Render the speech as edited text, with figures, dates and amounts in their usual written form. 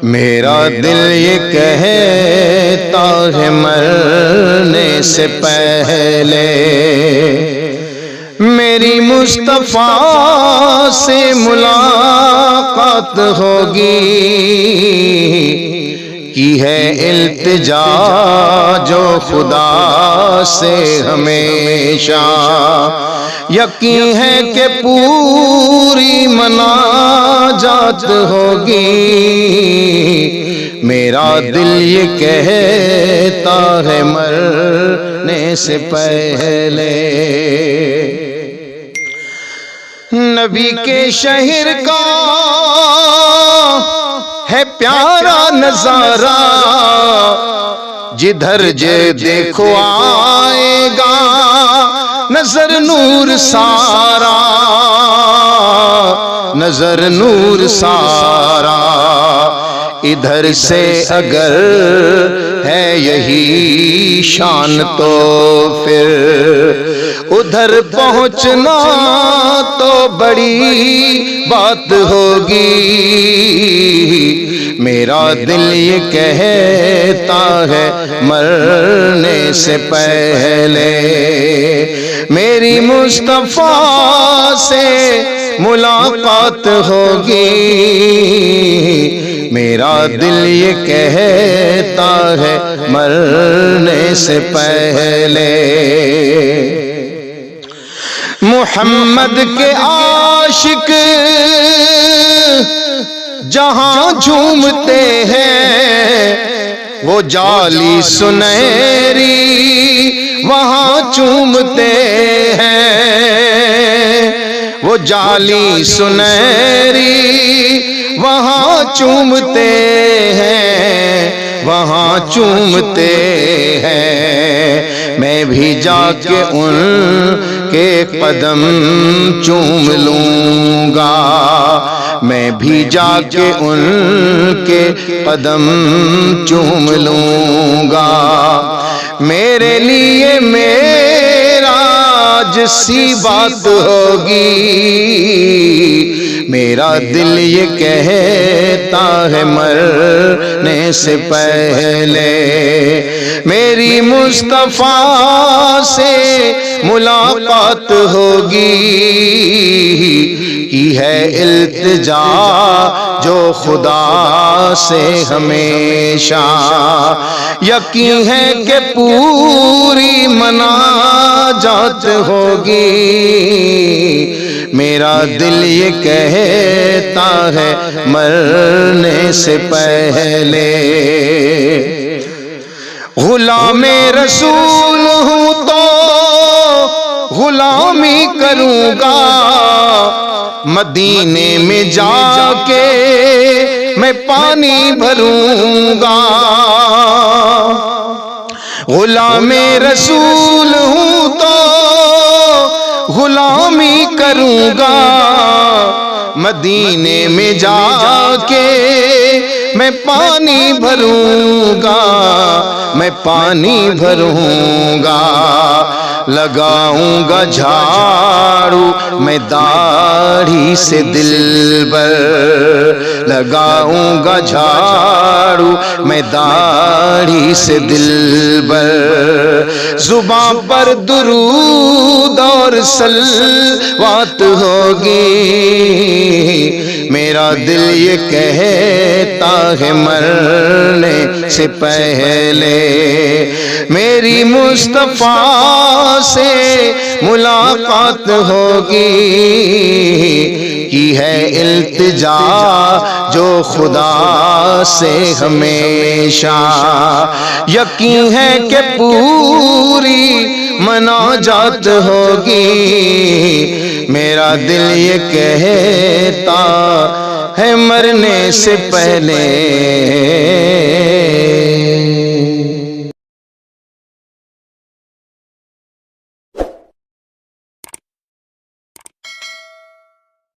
میرا دل یہ کہتا ہے مرنے سے پہلے میری مصطفیٰ سے ملاقات ہوگی، کی ہے التجا جو خدا سے ہمیشہ، یقین ہے کہ پوری مناجات ہوگی، میرا دل یہ کہتا ہے مرنے سے پہلے۔ نبی کے شہر کا ہے پیارا نظارہ، جدھر دیکھو آئے گا نظر نور سارا، نظر نور سارا، ادھر سے اگر ہے یہی شان تو پھر ادھر پہنچنا تو بڑی بات ہوگی، میرا دل یہ کہتا ہے مرنے سے پہلے میری مصطفیٰ سے ملاقات ہوگی، میرا دل یہ کہتا ہے مرنے سے پہلے۔ محمد کے عاشق جہاں جھومتے ہیں، وہ جالی سنہری وہاں چومتے ہیں، وہ جالی سنہری وہاں چومتے ہیں، وہاں چومتے ہیں، میں بھی جا کے ان کے قدم چوم لوں گا، میں بھی جا کے ان کے قدم چوم لوں گا، میرے لیے معراج سی بات ہوگی، میرا دل یہ کہتا ہے مرنے سے پہلے میری مصطفیٰ سے ملاقات ہوگی، کی ہے التجا جو خدا سے ہمیشہ، یقین ہے کہ پوری مناجات ہوگی، میرا دل یہ کہتا ہے مرنے سے پہلے۔ غلام رسول ہوں تو غلامی کروں گا، مدینے میں جا کے میں پانی بھروں گا، غلام رسول ہوں تو غلامی کروں گا، مدینے میں جا کے میں پانی بھروں گا، میں پانی بھروں گا، لگاؤں گا جھاڑو میں داڑھی سے دلبر، لگاؤں گا جھاڑو میں داڑھی سے دلبر، زباں پر درود اور صلوات ہوگی، میرا دل یہ کہتا ہے مرنے سے پہلے میری مصطفیٰ سے ملاقات ہوگی، کی ہے التجا جو خدا سے ہمیشہ، یقین ہے کہ پوری مناجات ہوگی، میرا دل یہ کہتا ہے مرنے سے پہلے